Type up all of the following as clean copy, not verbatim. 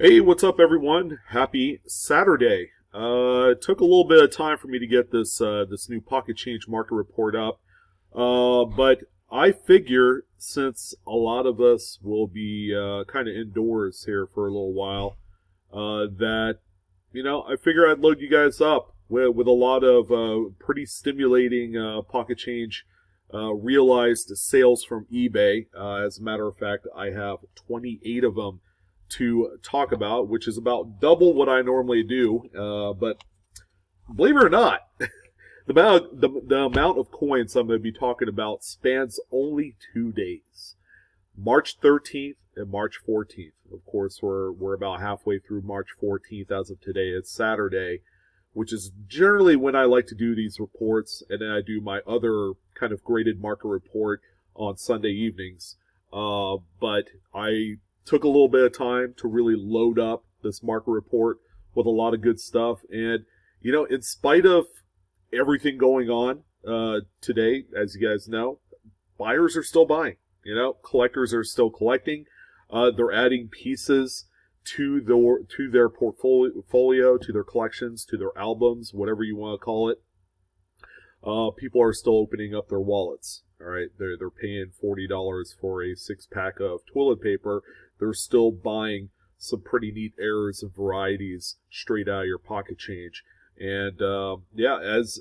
Hey, what's up, everyone? Happy Saturday. It took a little bit of time for me to get this new pocket change market report up, but I figure since a lot of us will be kind of indoors here for a little while, that I figure I'd load you guys up with a lot of pretty stimulating pocket change realized sales from eBay. As a matter of fact, I have 28 of them to talk about, which is about double what I normally do. But believe it or not, the amount of coins I'm going to be talking about spans only 2 days. March 13th and March 14th. Of course, we're about halfway through March 14th as of today. It's Saturday, which is generally when I like to do these reports, and then I do my other kind of graded market report on Sunday evenings. But I took a little bit of time to really load up this market report with a lot of good stuff. And, in spite of everything going on today, as you guys know, buyers are still buying. Collectors are still collecting. They're adding pieces to their portfolio, to their collections, to their albums, whatever you want to call it. People are still opening up their wallets. All right, they're paying $40 for a 6-pack of toilet paper. They're still buying some pretty neat errors and varieties straight out of your pocket change. And as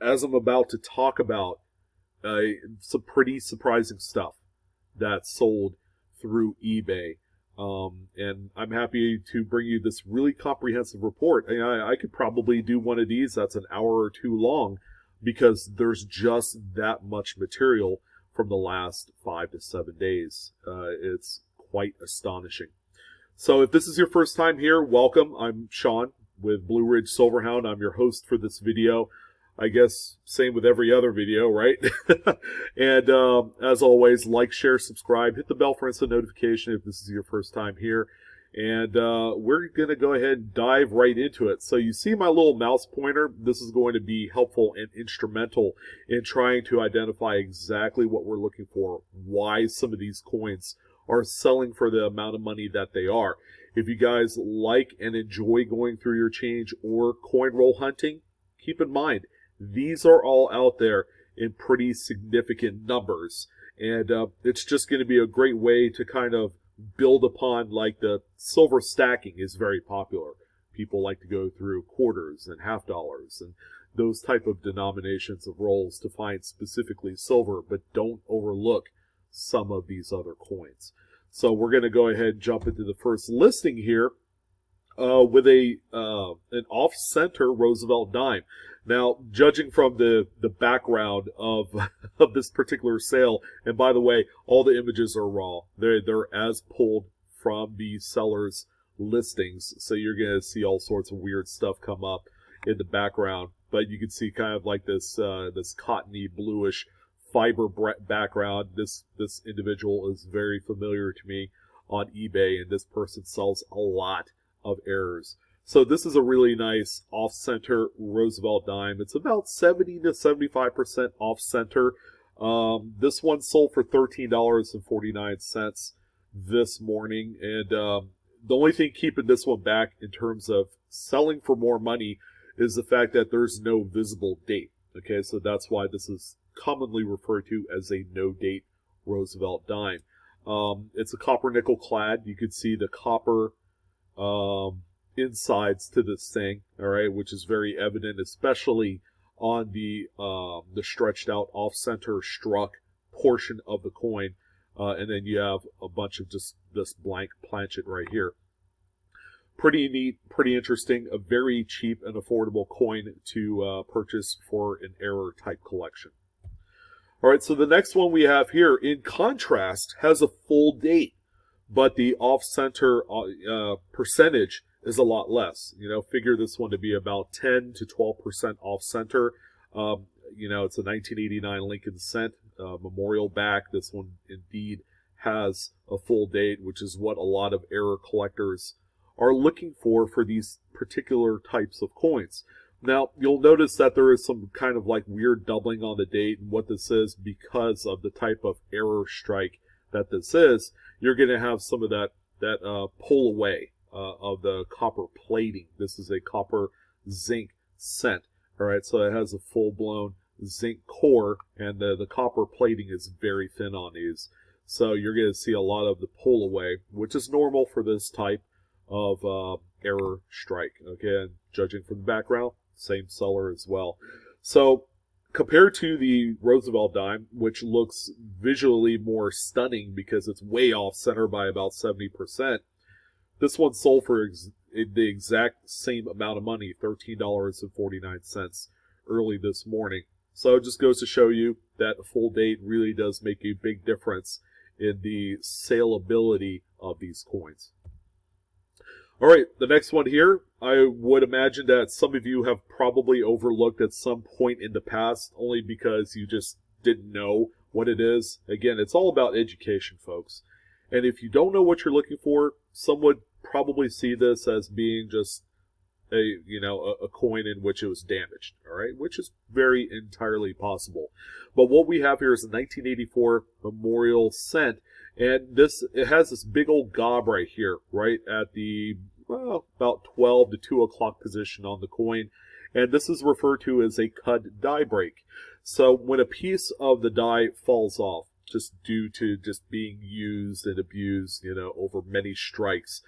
I'm about to talk about some pretty surprising stuff that's sold through eBay. And I'm happy to bring you this really comprehensive report. I could probably do one of these that's an hour or two long, because there's just that much material from the last 5 to 7 days. It's quite astonishing. So if this is your first time here, welcome. I'm Sean with BlueRidgeSilverhound. I'm your host for this video. I guess same with every other video, right? And as always, like, share, subscribe, hit the bell for instant notification if this is your first time here. And we're going to go ahead and dive right into it. So you see my little mouse pointer? This is going to be helpful and instrumental in trying to identify exactly what we're looking for, why some of these coins are selling for the amount of money that they are. If you guys like and enjoy going through your change or coin roll hunting, keep in mind, these are all out there in pretty significant numbers. And it's just going to be a great way to kind of build upon, like, the silver stacking is very popular. People like to go through quarters and half dollars and those type of denominations of rolls to find specifically silver, but don't overlook some of these other coins. So we're going to go ahead and jump into the first listing here with an off-center Roosevelt Dime. Now, judging from the background of this particular sale, and by the way, all the images are raw. They're as pulled from the seller's listings, so you're going to see all sorts of weird stuff come up in the background. But you can see kind of like this cottony bluish fiber background. This individual is very familiar to me on eBay, and this person sells a lot of errors. So this is a really nice off-center Roosevelt Dime. It's about 70 to 75% off-center. This one sold for $13.49 this morning. And the only thing keeping this one back in terms of selling for more money is the fact that there's no visible date. Okay, so that's why this is commonly referred to as a no-date Roosevelt Dime. It's a copper nickel clad. You can see the copper insides to this thing, all right, which is very evident, especially on the stretched out off-center struck portion of the coin, and then you have a bunch of just this blank planchet right here. Pretty neat, pretty interesting, a very cheap and affordable coin to purchase for an error type collection. All right, so the next one we have here, in contrast, has a full date, but the off-center percentage is a lot less. Figure this one to be about 10 to 12% off-center. It's a 1989 Lincoln Cent memorial back. This one indeed has a full date, which is what a lot of error collectors are looking for these particular types of coins. Now, you'll notice that there is some kind of like weird doubling on the date, and what this is because of the type of error strike that this is. You're going to have some of that pull away of the copper plating. This is a copper zinc cent. All right, so it has a full-blown zinc core, and the copper plating is very thin on these. So you're going to see a lot of the pull away, which is normal for this type of error strike. Again, judging from the background, same seller as well. So compared to the Roosevelt Dime, which looks visually more stunning because it's way off center by about 70%, this one sold for the exact same amount of money, $13.49 early this morning. So it just goes to show you that a full date really does make a big difference in the saleability of these coins. All right, the next one here, I would imagine that some of you have probably overlooked at some point in the past, only because you just didn't know what it is. Again, it's all about education, folks. And if you don't know what you're looking for, some would probably see this as being just a coin in which it was damaged, all right, which is very entirely possible. But what we have here is a 1984 memorial cent, and it has this big old gob right here, right at the about 12 to 2 o'clock position on the coin, and this is referred to as a cud die break. So when a piece of the die falls off, just due to just being used and abused, over many strikes,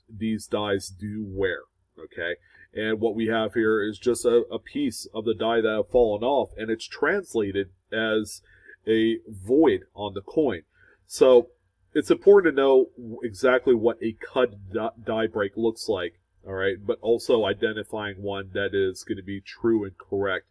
these dies do wear. Okay, and what we have here is just a piece of the die that have fallen off, and it's translated as a void on the coin. So it's important to know exactly what a cud die break looks like, all right, but also identifying one that is going to be true and correct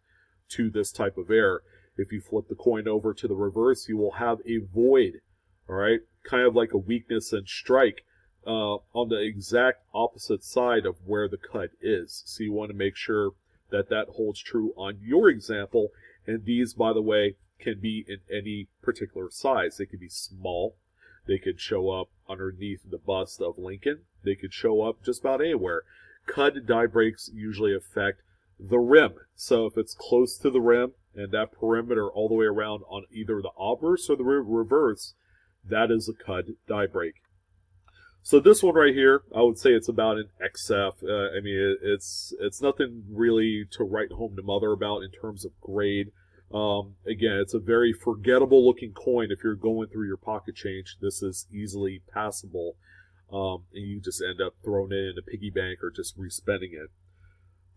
to this type of error. If you flip the coin over to the reverse, you will have a void, all right, kind of like a weakness and strike. On the exact opposite side of where the cut is. So you want to make sure that that holds true on your example. And these, by the way, can be in any particular size. They could be small. They could show up underneath the bust of Lincoln. They could show up just about anywhere. Cud die breaks usually affect the rim. So if it's close to the rim and that perimeter all the way around on either the obverse or the reverse, that is a cud die break. So this one right here, I would say it's about an XF. I mean, it's nothing really to write home to mother about in terms of grade. Again, it's a very forgettable looking coin. If you're going through your pocket change, this is easily passable. And you just end up throwing it in a piggy bank or just respending it.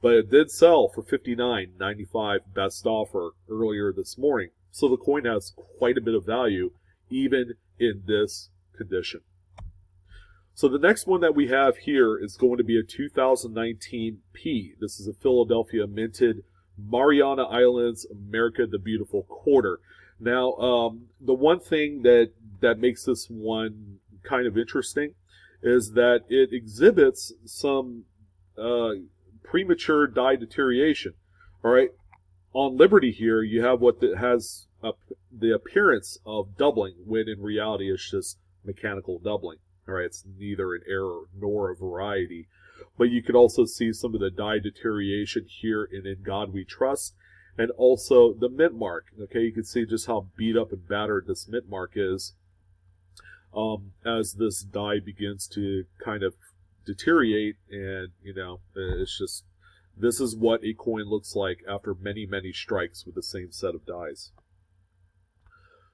But it did sell for $59.95 best offer earlier this morning. So the coin has quite a bit of value, even in this condition. So the next one that we have here is going to be a 2019 P. This is a Philadelphia minted Mariana Islands, America the Beautiful quarter. Now, the one thing that makes this one kind of interesting is that it exhibits some premature die deterioration. All right, on Liberty here, you have what has the appearance of doubling, when in reality it's just mechanical doubling. All right, it's neither an error nor a variety. But you can also see some of the die deterioration here in God We Trust, and also the mint mark. Okay, you can see just how beat up and battered this mint mark is as this die begins to kind of deteriorate. And, it's just, this is what a coin looks like after many, many strikes with the same set of dies.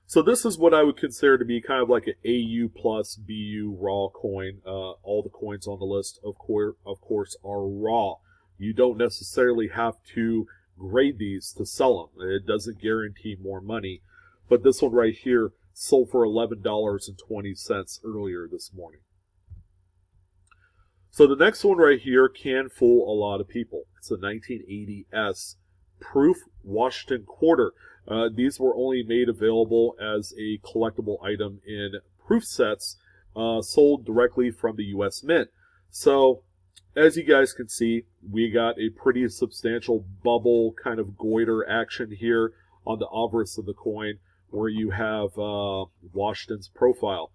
So this is what I would consider to be kind of like an AU plus BU raw coin. All the coins on the list, of course, are raw. You don't necessarily have to grade these to sell them. It doesn't guarantee more money. But this one right here sold for $11.20 earlier this morning. So the next one right here can fool a lot of people. It's a 1980S Proof Washington quarter. These were only made available as a collectible item in proof sets sold directly from the U.S. Mint. So, as you guys can see, we got a pretty substantial bubble kind of goiter action here on the obverse of the coin, where you have Washington's profile.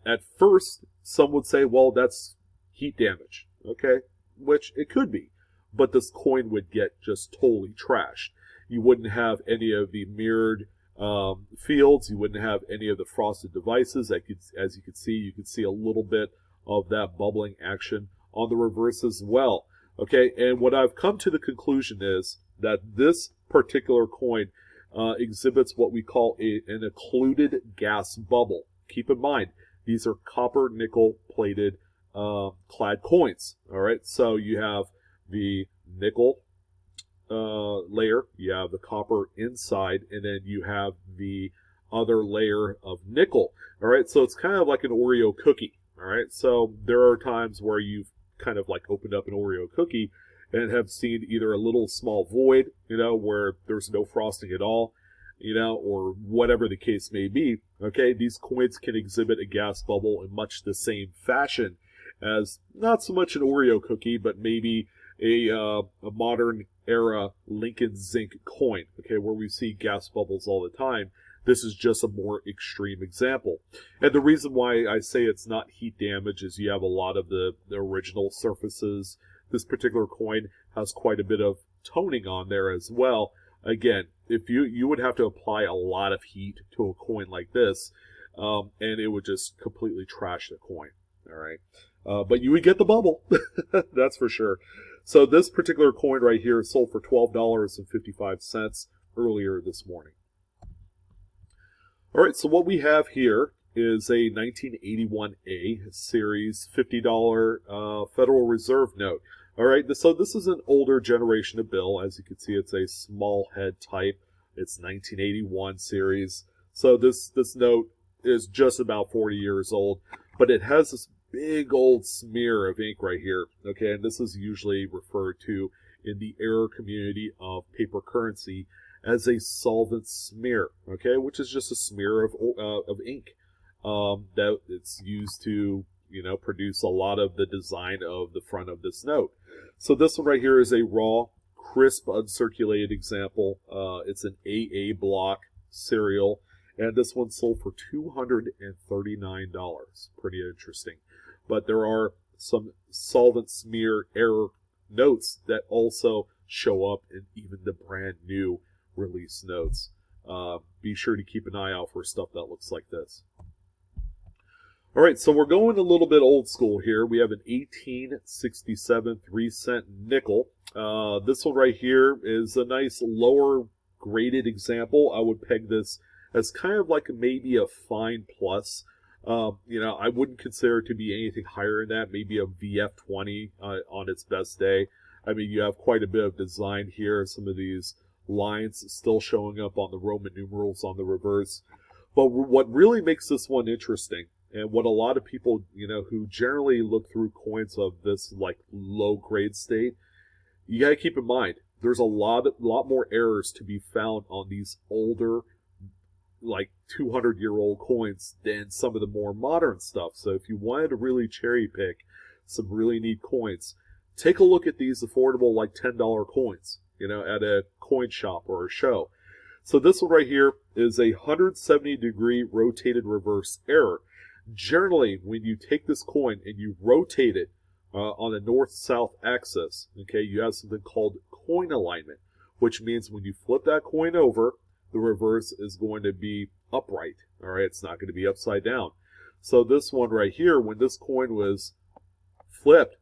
At first, some would say, well, that's heat damage, okay? Which it could be. But this coin would get just totally trashed. You wouldn't have any of the mirrored fields. You wouldn't have any of the frosted devices. As you can see a little bit of that bubbling action on the reverse as well. Okay, and what I've come to the conclusion is that this particular coin exhibits what we call an occluded gas bubble. Keep in mind, these are copper nickel plated clad coins. All right, so you have the nickel layer, you have the copper inside, and then you have the other layer of nickel. All right, so it's kind of like an Oreo cookie. All right, so there are times where you've kind of like opened up an Oreo cookie and have seen either a little small void, where there's no frosting at all, or whatever the case may be. Okay, these coins can exhibit a gas bubble in much the same fashion as not so much an Oreo cookie, but maybe a modern era Lincoln zinc coin, okay, where we see gas bubbles all the time. This is just a more extreme example. And the reason why I say it's not heat damage is you have a lot of the original surfaces. This particular coin has quite a bit of toning on there as well. Again, if you would have to apply a lot of heat to a coin like this, and it would just completely trash the coin. All right, but you would get the bubble, that's for sure. So this particular coin right here sold for $12.55 earlier this morning. All right, so what we have here is a 1981A series $50 Federal Reserve note. All right, so this is an older generation of bill. As you can see, it's a small head type. It's 1981 series. So this note is just about 40 years old, but it has this big old smear of ink right here. Okay, and this is usually referred to in the error community of paper currency as a solvent smear, okay, which is just a smear of ink that it's used to, produce a lot of the design of the front of this note. So this one right here is a raw, crisp, uncirculated example. It's an AA block serial, and this one sold for $239. Pretty interesting. But there are some solvent smear error notes that also show up in even the brand new release notes. Be sure to keep an eye out for stuff that looks like this. All right, so we're going a little bit old school here. We have an 1867 3-cent nickel. This one right here is a nice lower graded example. I would peg this as kind of like maybe a fine plus. I wouldn't consider it to be anything higher than that. Maybe a VF20 on its best day. I mean, you have quite a bit of design here. Some of these lines still showing up on the Roman numerals on the reverse. But what really makes this one interesting, and what a lot of people, who generally look through coins of this like low grade state, you got to keep in mind, there's a lot more errors to be found on these older, like 200-year-old coins than some of the more modern stuff. So if you wanted to really cherry pick some really neat coins, take a look at these affordable like $10 coins, at a coin shop or a show. So this one right here is a 170-degree rotated reverse error. Generally, when you take this coin and you rotate it on the north-south axis, okay, you have something called coin alignment, which means when you flip that coin over, the reverse is going to be upright. All right, it's not going to be upside down. So this one right here, when this coin was flipped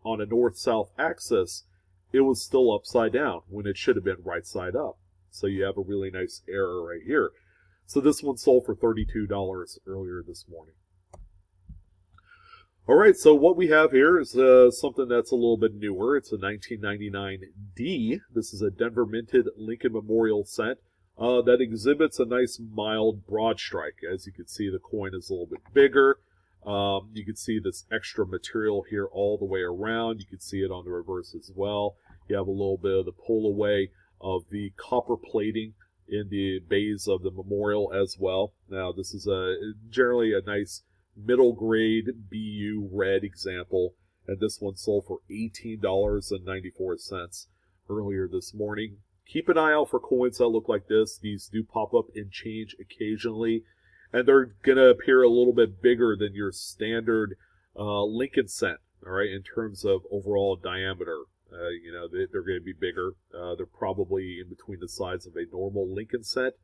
on a north-south axis, it was still upside down when it should have been right side up. So you have a really nice error right here. So this one sold for $32 earlier this morning. All right, so what we have here is something that's a little bit newer. It's a 1999D. This is a Denver minted Lincoln Memorial cent that exhibits a nice mild broad strike. As you can see, the coin is a little bit bigger. You can see this extra material here all the way around. You can see it on the reverse as well. You have a little bit of the pull away of the copper plating in the bays of the memorial as well. Now, this is generally a nice middle grade BU red example, and this one sold for $18.94 earlier this morning. Keep an eye out for coins that look like this. These do pop up in change occasionally, and they're going to appear a little bit bigger than your standard Lincoln cent, all right, in terms of overall diameter. They're going to be bigger. They're probably in between the size of a normal Lincoln cent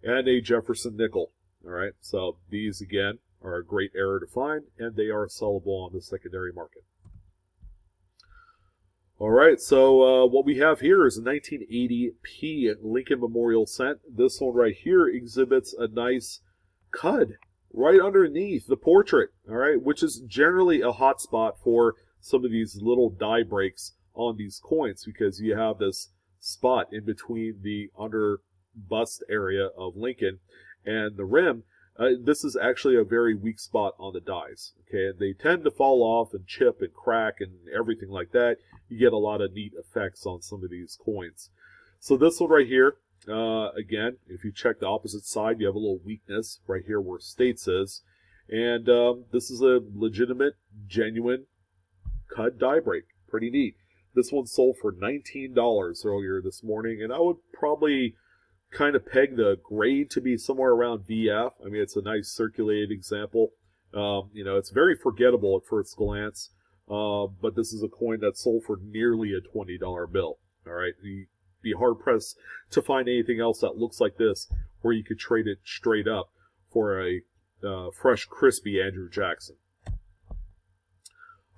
and a Jefferson nickel, all right. So these, again, are a great error to find, and they are sellable on the secondary market. All right, so what we have here is a 1980p Lincoln Memorial cent. This one right here exhibits a nice cud right underneath the portrait, all right, which is generally a hot spot for some of these little die breaks on these coins, because you have this spot in between the under bust area of Lincoln and the rim. This is actually a very weak spot on the dies. Okay, and they tend to fall off and chip and crack and everything like that. You get a lot of neat effects on some of these coins. So this one right here, again, if you check the opposite side, you have a little weakness right here where States is, and this is a legitimate, genuine cud die break. Pretty neat. This one sold for $19 earlier this morning, and I would probably kind of peg the grade to be somewhere around VF. I mean, it's a nice circulated example. It's very forgettable at first glance, but this is a coin that sold for nearly a $20 bill. All right, you'd be hard-pressed to find anything else that looks like this where you could trade it straight up for a fresh, crispy Andrew Jackson.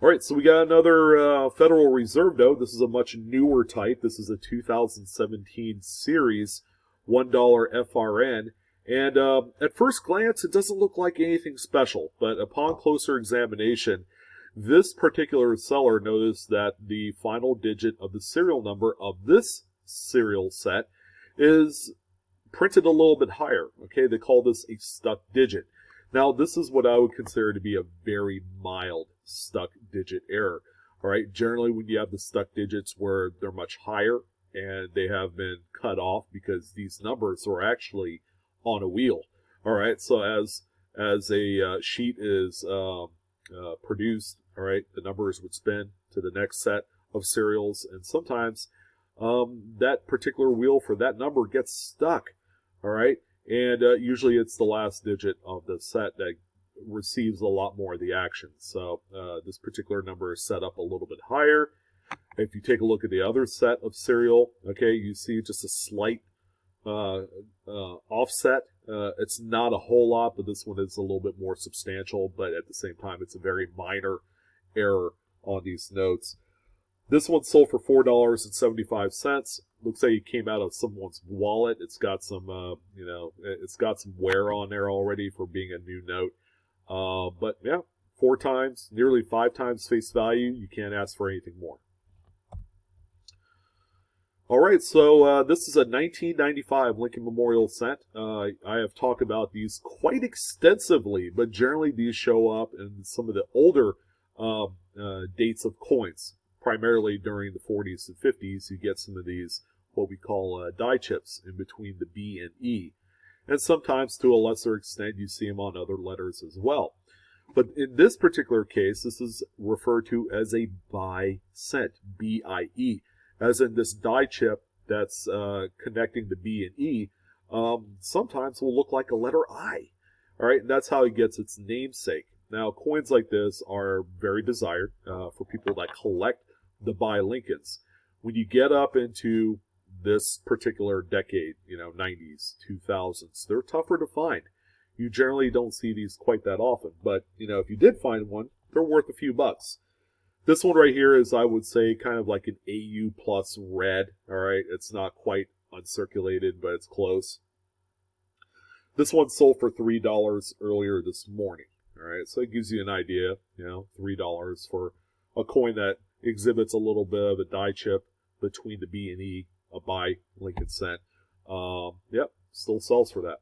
All right, so we got another Federal Reserve note. This is a much newer type. This is a 2017 series $1 FRN, and at first glance it doesn't look like anything special, but upon closer examination, this particular seller noticed that the final digit of the serial number of this serial set is printed a little bit higher. Okay, they call this a stuck digit. Now, this is what I would consider to be a very mild stuck digit error. All right, generally when you have the stuck digits where they're much higher, and they have been cut off because these numbers are actually on a wheel. All right, so as a sheet is produced, all right, the numbers would spin to the next set of serials, and sometimes that particular wheel for that number gets stuck. All right, and usually it's the last digit of the set that receives a lot more of the action. So this particular number is set up a little bit higher. If you take a look at the other set of serial, okay, you see just a slight offset. It's not a whole lot, but this one is a little bit more substantial, but at the same time, it's a very minor error on these notes. This one sold for $4.75. Looks like it came out of someone's wallet. It's got some, it's got some wear on there already for being a new note. But yeah, 4 times, nearly 5 times face value. You can't ask for anything more. All right, so this is a 1995 Lincoln Memorial cent. I have talked about these quite extensively, but generally these show up in some of the older dates of coins, primarily during the 40s and 50s. You get some of these, what we call die chips in between the B and E. And sometimes, to a lesser extent, you see them on other letters as well. But in this particular case, this is referred to as a BIE cent, B-I-E. As in this die chip that's connecting the B and E, sometimes will look like a letter I. All right, and that's how it gets its namesake. Now, coins like this are very desired for people that collect the BIE Lincolns. When you get up into this particular decade, 90s, 2000s, they're tougher to find. You generally don't see these quite that often, but, if you did find one, they're worth a few bucks. This one right here is, I would say, kind of like an AU plus red. All right, it's not quite uncirculated, but it's close. This one sold for $3 earlier this morning. All right, so it gives you an idea, $3 for a coin that exhibits a little bit of a die chip between the B and E, a BIE Lincoln cent. Yep, still sells for that.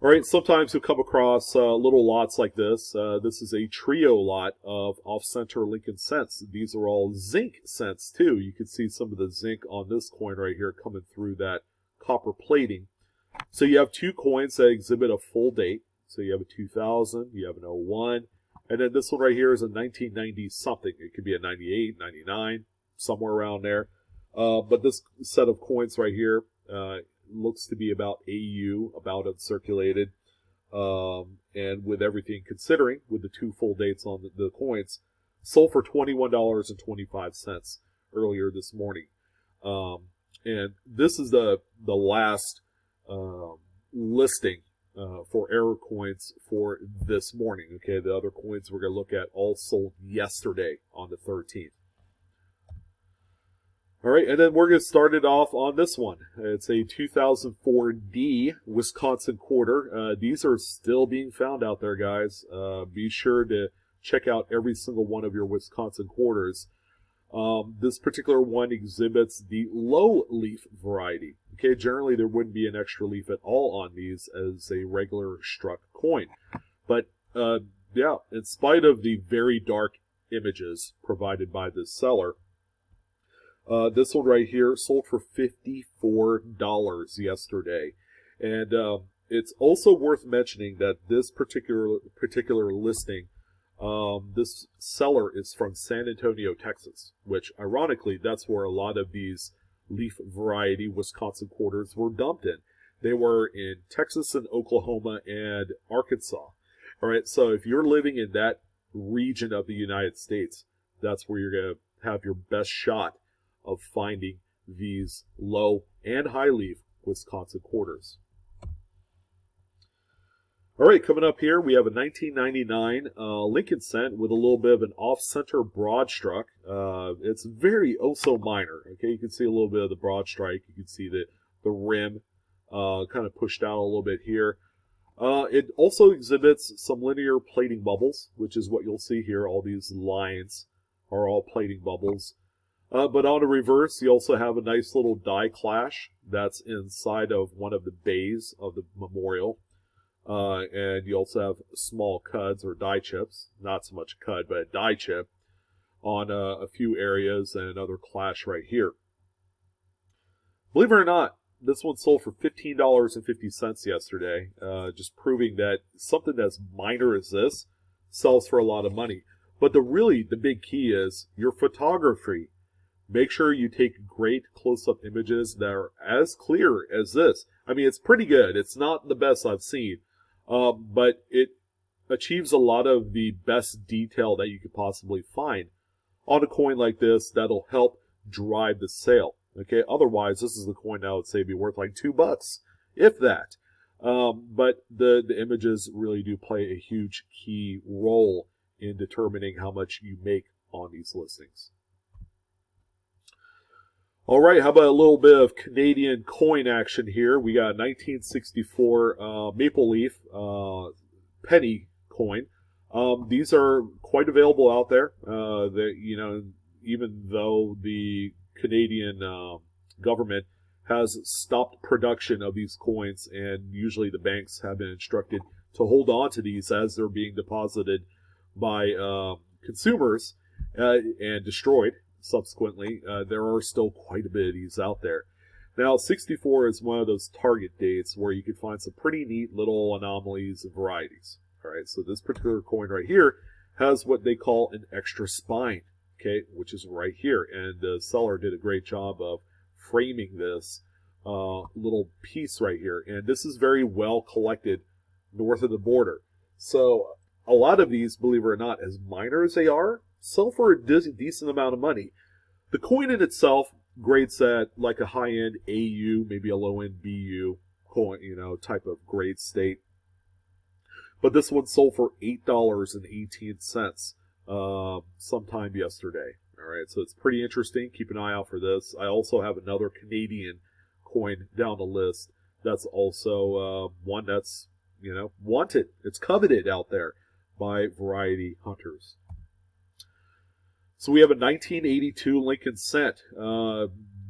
All right, sometimes you'll come across little lots like this. This is a trio lot of off-center Lincoln cents. These are all zinc cents, too. You can see some of the zinc on this coin right here coming through that copper plating. So you have 2 coins that exhibit a full date. So you have a 2000, you have an 01, and then this one right here is a 1990 something. It could be a 98, 99, somewhere around there. But this set of coins right here looks to be about AU, about uncirculated, and with everything considering, with the 2 full dates on the coins, sold for $21.25 earlier this morning. And this is the last listing for error coins for this morning. Okay, the other coins we're going to look at all sold yesterday on the 13th. All right, and then we're going to start it off on this one. It's a 2004D Wisconsin quarter. These are still being found out there, guys. Be sure to check out every single one of your Wisconsin quarters. This particular one exhibits the low leaf variety. Okay, generally there wouldn't be an extra leaf at all on these as a regular struck coin. But yeah, in spite of the very dark images provided by this seller, this one right here sold for $54 yesterday. And it's also worth mentioning that this particular listing, this seller is from San Antonio, Texas, which ironically, that's where a lot of these leaf variety Wisconsin quarters were dumped in. They were in Texas and Oklahoma and Arkansas. All right, so if you're living in that region of the United States, that's where you're going to have your best shot of finding these low and high leaf Wisconsin quarters. All right, coming up here, we have a 1999 Lincoln cent with a little bit of an off-center broad struck. It's very so minor. Okay, you can see a little bit of the broad strike. You can see the rim kind of pushed out a little bit here. It also exhibits some linear plating bubbles, which is what you'll see here. All these lines are all plating bubbles. But on the reverse, you also have a nice little die clash that's inside of one of the bays of the memorial. And you also have small cuds or die chips, not so much cud, but a die chip on a few areas and another clash right here. Believe it or not, this one sold for $15.50 yesterday, just proving that something as minor as this sells for a lot of money. But the big key is your photography. Make sure you take great close-up images that are as clear as this. I mean, it's pretty good. It's not the best I've seen, but it achieves a lot of the best detail that you could possibly find on a coin like this that'll help drive the sale. Okay, otherwise, this is the coin I would say be worth like $2, if that. But the images really do play a huge key role in determining how much you make on these listings. All right, how about a little bit of Canadian coin action here? We got a 1964 Maple Leaf penny coin. These are quite available out there. Even though the Canadian government has stopped production of these coins, and usually the banks have been instructed to hold on to these as they're being deposited by consumers and destroyed. Subsequently, there are still quite a bit of these out there. Now, 64 is one of those target dates where you can find some pretty neat little anomalies and varieties. All right, so this particular coin right here has what they call an extra spine, okay, which is right here. And the seller did a great job of framing this little piece right here. And this is very well collected north of the border. So a lot of these, believe it or not, as minor as they are, sell for a decent amount of money. The coin in itself grades at like a high-end AU, maybe a low-end BU coin, type of grade state. But this one sold for $8.18 sometime yesterday. All right, so it's pretty interesting. Keep an eye out for this. I also have another Canadian coin down the list that's also one that's, wanted. It's coveted out there by variety hunters. So we have a 1982 Lincoln cent.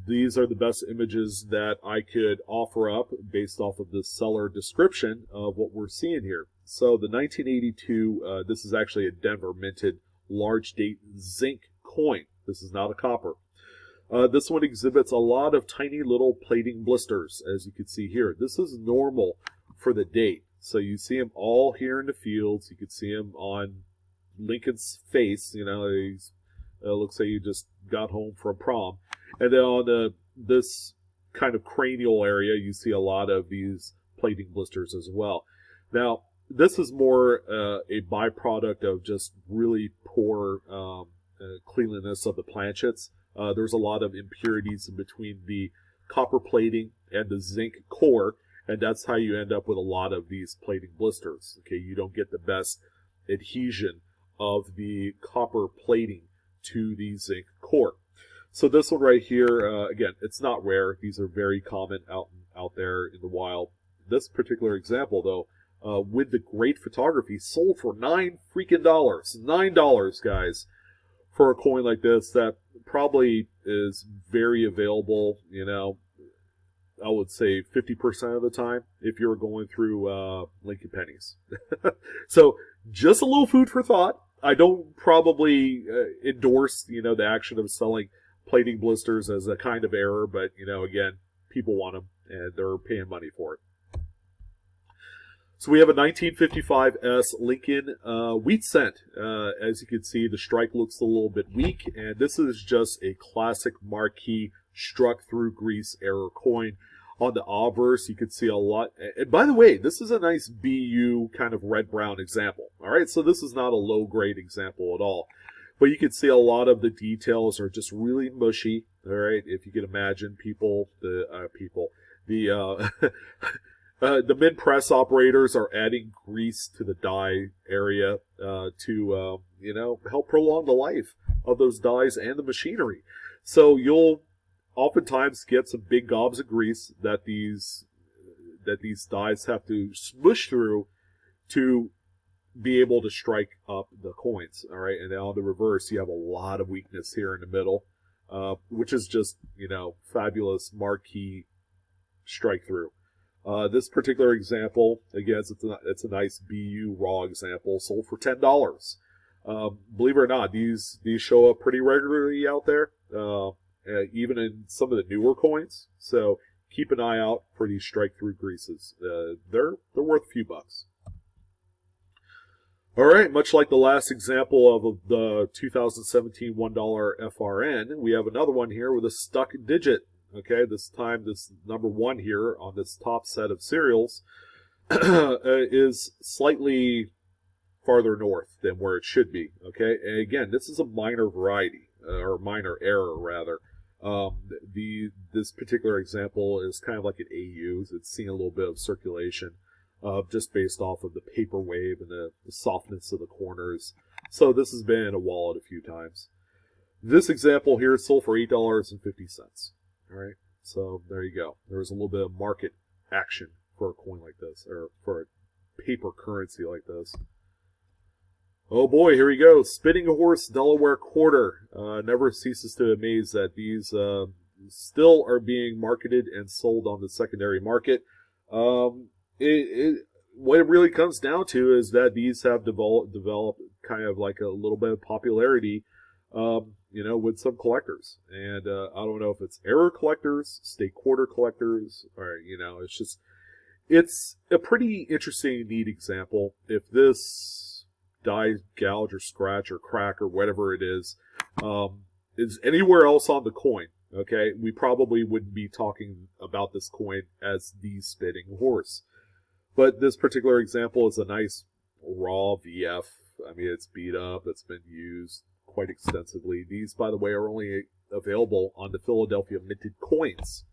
These are the best images that I could offer up based off of the seller description of what we're seeing here. So the 1982, this is actually a Denver minted large date zinc coin. This is not a copper. This one exhibits a lot of tiny little plating blisters, as you can see here. This is normal for the date. So you see them all here in the fields. You can see them on Lincoln's face. He's looks like he just got home from prom. And then on this kind of cranial area, you see a lot of these plating blisters as well. Now, this is more a byproduct of just really poor cleanliness of the planchets. There's a lot of impurities in between the copper plating and the zinc core. And that's how you end up with a lot of these plating blisters. Okay, you don't get the best adhesion of the copper plating to the zinc core. So this one right here, again, it's not rare. These are very common out there in the wild. This particular example, though, with the great photography, sold for $9 freaking dollars. $9, guys, for a coin like this that probably is very available, you know, I would say 50% of the time if you're going through Lincoln Pennies. So just a little food for thought. I don't probably endorse, you know, the action of selling plating blisters as a kind of error, but, you know, again, people want them and they're paying money for it. So we have a 1955S Lincoln wheat cent. As you can see, the strike looks a little bit weak, and this is just a classic marquee struck through grease error coin. On the obverse, you can see a lot. And by the way, this is a nice BU kind of red-brown example. All right, so this is not a low-grade example at all. But you can see a lot of the details are just really mushy. All right, if you can imagine the min press operators are adding grease to the die area to you know, help prolong the life of those dies and the machinery. So you'll oftentimes get some big gobs of grease that these dies have to smush through to be able to strike up the coins. All right, and now on the reverse, you have a lot of weakness here in the middle, which is just, you know, fabulous marquee strike through. This particular example, again, it's a nice BU raw example, sold for $10. Believe it or not, these show up pretty regularly out there, even in some of the newer coins. So keep an eye out for these strike-through greases. They're worth a few bucks. All right, much like the last example of the 2017 $1 FRN, we have another one here with a stuck digit. Okay, this time this number 1 here on this top set of serials is slightly farther north than where it should be. Okay, and again, this is a minor variety, or minor error rather. This particular example is kind of like an AU. It's seeing a little bit of circulation, just based off of the paper wave and the softness of the corners. So this has been in a wallet a few times. This example here sold for $8.50. All right, so there you go. There's a little bit of market action for a coin like this, or for a paper currency like this. Oh boy, here we go. Spinning Horse Delaware Quarter. Never ceases to amaze that these still are being marketed and sold on the secondary market. What it really comes down to is that these have developed kind of like a little bit of popularity, you know, with some collectors. And I don't know if it's error collectors, state quarter collectors, or, you know, it's a pretty interesting, neat example. If this die, gouge, or scratch, or crack, or whatever it is anywhere else on the coin, okay, we probably wouldn't be talking about this coin as the Spinning Horse. But this particular example is a nice raw VF. I mean, it's beat up, it's been used quite extensively. These, by the way, are only available on the Philadelphia minted coins,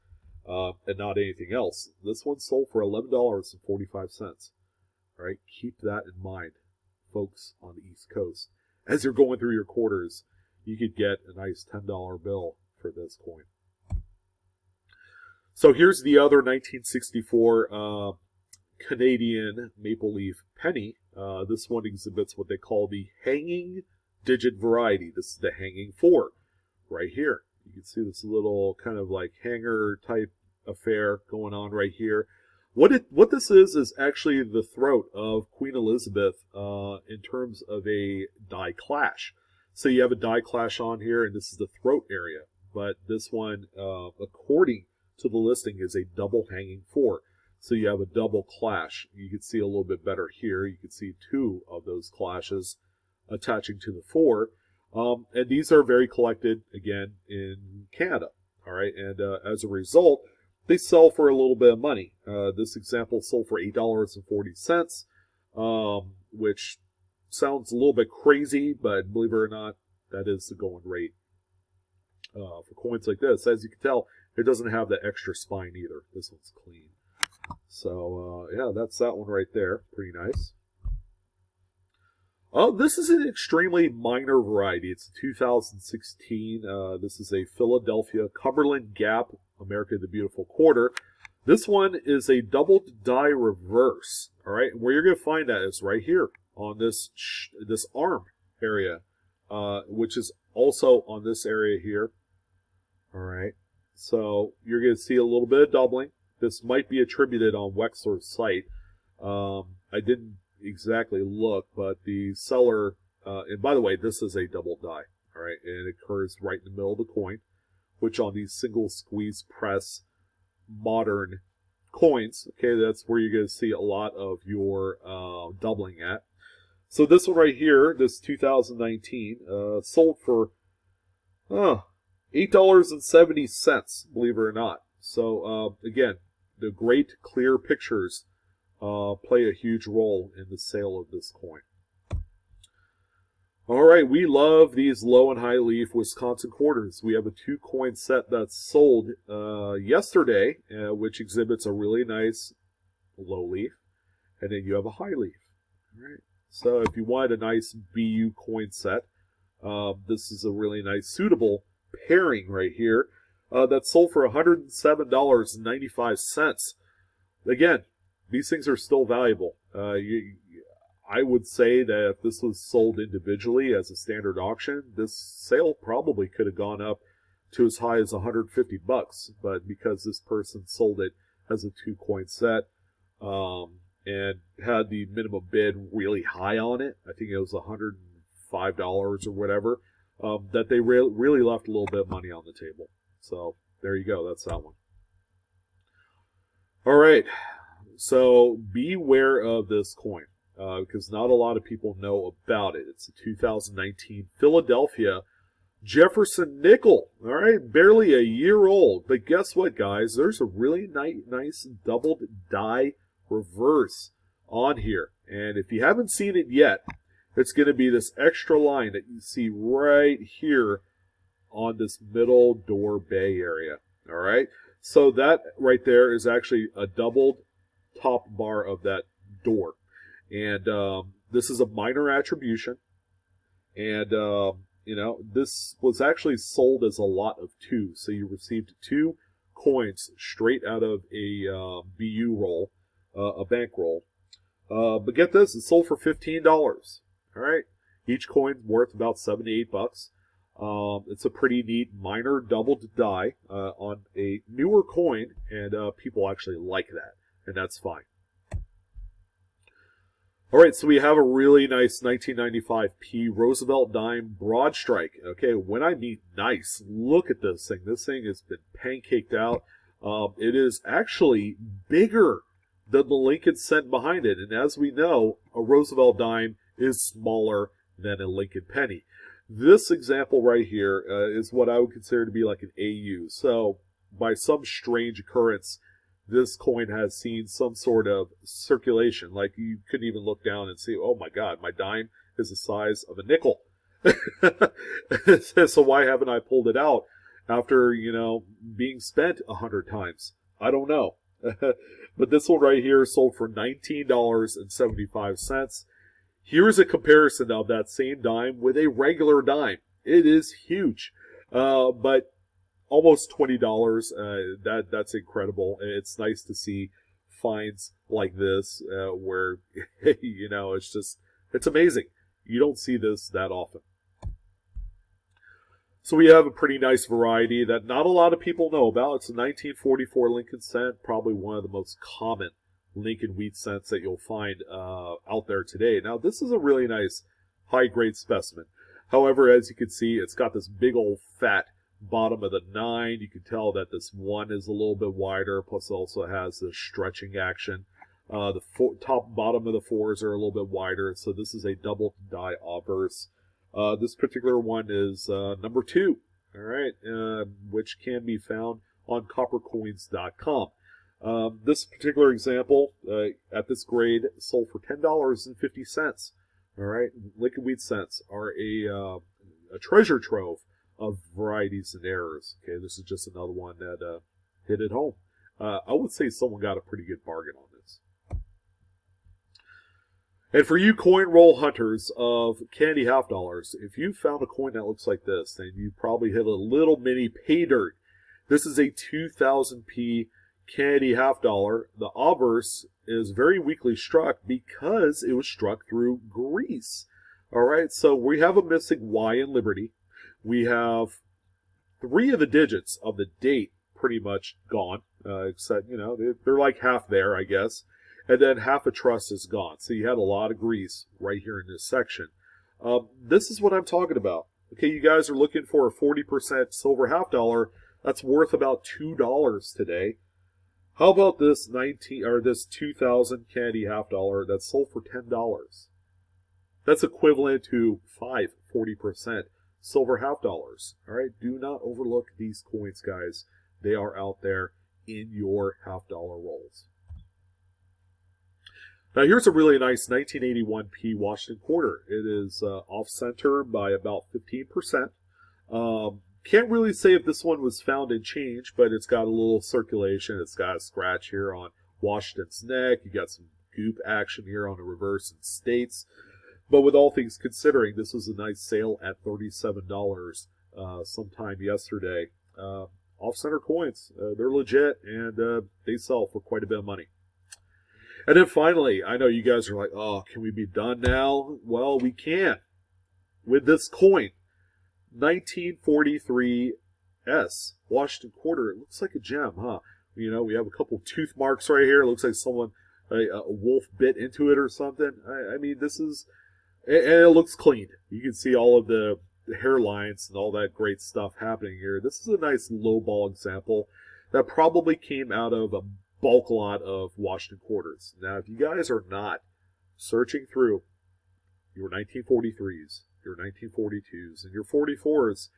and not anything else. This one sold for $11.45. All right, keep that in mind, folks on the East Coast. As you're going through your quarters, you could get a nice $10 bill for this coin. So here's the other 1964 Canadian maple leaf penny. This one exhibits what they call the hanging digit variety. This is the hanging 4 right here. You can see this little kind of like hanger type affair going on right here. What this is actually the throat of Queen Elizabeth in terms of a die clash. So you have a die clash on here, and this is the throat area. But this one, according to the listing, is a double hanging 4. So you have a double clash. You can see a little bit better here. You can see 2 of those clashes attaching to the 4. And these are very collected, again, in Canada. All right, and as a result, they sell for a little bit of money. This example sold for $8.40, which sounds a little bit crazy, but believe it or not, that is the going rate for coins like this. As you can tell, it doesn't have that extra spine either. This one's clean. So, yeah, that's that one right there. Pretty nice. Oh, this is an extremely minor variety. It's 2016. This is a Philadelphia Cumberland Gap, America the Beautiful Quarter. This one is a doubled die reverse. All right, where you're going to find that is right here on this arm area, which is also on this area here. All right, so you're going to see a little bit of doubling. This might be attributed on Wexler's site. I didn't exactly look, but the seller, and by the way, this is a double die, all right, and it occurs right in the middle of the coin, which on these single squeeze press modern coins, okay, that's where you're going to see a lot of your doubling at. So this one right here, this 2019, sold for $8.70, believe it or not. So again, the great clear pictures play a huge role in the sale of this coin. All right, we love these low and high leaf Wisconsin quarters. We have a 2-coin set that's sold yesterday, which exhibits a really nice low leaf, and then you have a high leaf. All right. So if you want a nice BU coin set, this is a really nice suitable pairing right here. That's sold for $107.95. Again, these things are still valuable. I would say that if this was sold individually as a standard auction, this sale probably could have gone up to as high as $150. But because this person sold it as a 2-coin set and had the minimum bid really high on it, I think it was $105 or whatever, that they really left a little bit of money on the table. So there you go. That's that one. All right. So beware of this coin because not a lot of people know about it. It's a 2019 Philadelphia Jefferson nickel. All right, barely a year old. But guess what, guys? There's a really nice doubled die reverse on here. And if you haven't seen it yet, it's going to be this extra line that you see right here on this middle door bay area. All right, so that right there is actually a doubled top bar of that door. And this is a minor attribution. And, this was actually sold as a lot of 2. So you received 2 coins straight out of a BU roll, a bank roll. But get this, it's sold for $15. All right. Each coin worth about $7 to $8. It's a pretty neat minor doubled die on a newer coin. And people actually like that. And that's fine. All right, so we have a really nice 1995P Roosevelt Dime Broad Strike. Okay, when I mean nice, look at this thing. This thing has been pancaked out. It is actually bigger than the Lincoln cent behind it. And as we know, a Roosevelt Dime is smaller than a Lincoln penny. This example right here is what I would consider to be like an AU. So by some strange occurrence, this coin has seen some sort of circulation. Like you couldn't even look down and see, oh my God, my dime is the size of a nickel. So why haven't I pulled it out after, being spent 100 times? I don't know. But this one right here sold for $19.75. Here's a comparison of that same dime with a regular dime. It is huge. But almost $20. That's incredible. It's nice to see finds like this where it's amazing. You don't see this that often. So we have a pretty nice variety that not a lot of people know about. It's a 1944 Lincoln cent, probably one of the most common Lincoln wheat cents that you'll find out there today. Now this is a really nice high grade specimen. However, as you can see, it's got this big old fat bottom of the 9. You can tell that this 1 is a little bit wider, plus it also has this stretching action. The bottom of the 4s are a little bit wider, so this is a double die obverse. This particular one is number 2, all right, which can be found on coppercoins.com. This particular example at this grade sold for $10.50. All right, Lincoln wheat cents are a treasure trove of varieties and errors. Okay, this is just another one that hit it home. I would say someone got a pretty good bargain on this. And for you coin roll hunters of candy half dollars, if you found a coin that looks like this, then you probably hit a little mini pay dirt. This is a 2000p candy half dollar. The obverse is very weakly struck because it was struck through grease. All right, so we have a missing Y in Liberty. We have 3 of the digits of the date pretty much gone, except, they're like half there, I guess. And then half a truss is gone. So you had a lot of grease right here in this section. This is what I'm talking about. Okay, you guys are looking for a 40% silver half dollar. That's worth about $2 today. How about this 2000 candy half dollar that sold for $10? That's equivalent to 40% silver half dollars. All right, do not overlook these coins, guys. They are out there in your half dollar rolls. Now here's a really nice 1981p Washington quarter. It is off-center by about 15%. Can't really say if this one was found in change, but it's got a little circulation. It's got a scratch here on Washington's neck. You got some goop action here on the reverse and states. But with all things considering, this was a nice sale at $37 sometime yesterday. Off-center coins, they're legit, and they sell for quite a bit of money. And then finally, I know you guys are like, oh, can we be done now? Well, we can. With this coin, 1943 S, Washington quarter. It looks like a gem, huh? We have a couple tooth marks right here. It looks like someone, a wolf bit into it or something. I mean, this is, and it looks clean. You can see all of the hairlines and all that great stuff happening here. This is a nice lowball example that probably came out of a bulk lot of Washington quarters. Now, if you guys are not searching through your 1943s, your 1942s, and your 44s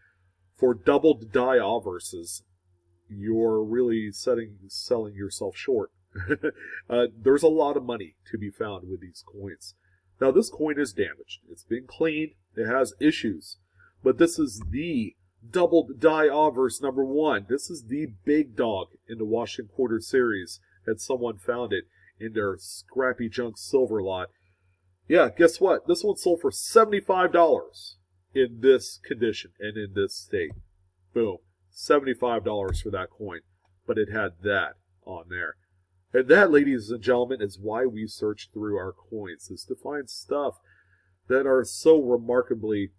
for doubled die obverses, you're really selling yourself short. There's a lot of money to be found with these coins. Now, this coin is damaged. It's been cleaned. It has issues. But this is the doubled die obverse number 1. This is the big dog in the Washington quarter series, and someone found it in their scrappy junk silver lot. Yeah, guess what? This one sold for $75 in this condition and in this state. Boom. $75 for that coin. But it had that on there. And that, ladies and gentlemen, is why we search through our coins, is to find stuff that are so remarkably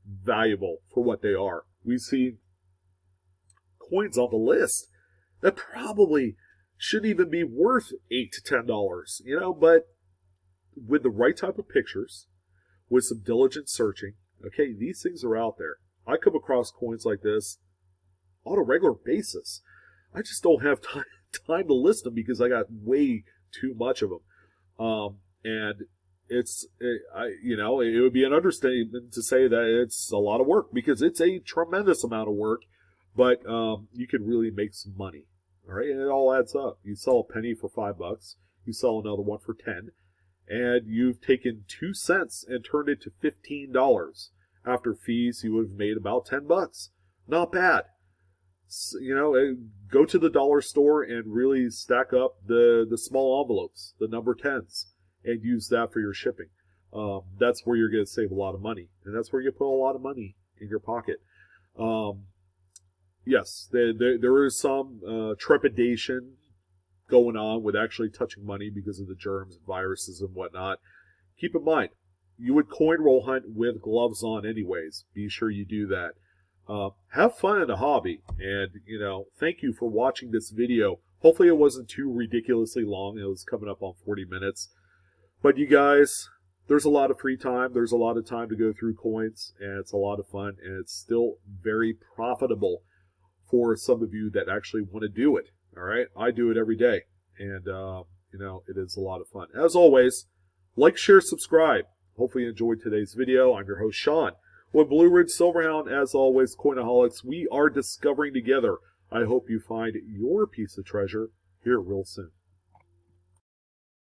valuable for what they are. We see coins on the list that probably shouldn't even be worth $8 to $10, but with the right type of pictures, with some diligent searching, okay, these things are out there. I come across coins like this on a regular basis. I just don't have time to list them because I got way too much of them. And it would be an understatement to say that it's a lot of work, because it's a tremendous amount of work, but you can really make some money. All right, and it all adds up. You sell a penny for $5, you sell another one for 10, and you've taken 2 cents and turned it to $15. After fees, you would have made about $10. Not bad. Go to the dollar store and really stack up the small envelopes, the number 10s, and use that for your shipping. That's where you're going to save a lot of money, and that's where you put a lot of money in your pocket. Yes, there is some trepidation going on with actually touching money because of the germs and viruses and whatnot. Keep in mind, you would coin roll hunt with gloves on anyways. Be sure you do that. Have fun in the hobby, and thank you for watching this video. Hopefully it wasn't too ridiculously long. It was coming up on 40 minutes. But you guys, there's a lot of free time. There's a lot of time to go through coins, and it's a lot of fun, and it's still very profitable for some of you that actually want to do it. All right, I do it every day, and it is a lot of fun. As always, like, share, subscribe. Hopefully you enjoyed today's video. I'm your host, Sean, with Blue Ridge Silverhound. As always, Coinaholics, we are discovering together. I hope you find your piece of treasure here real soon.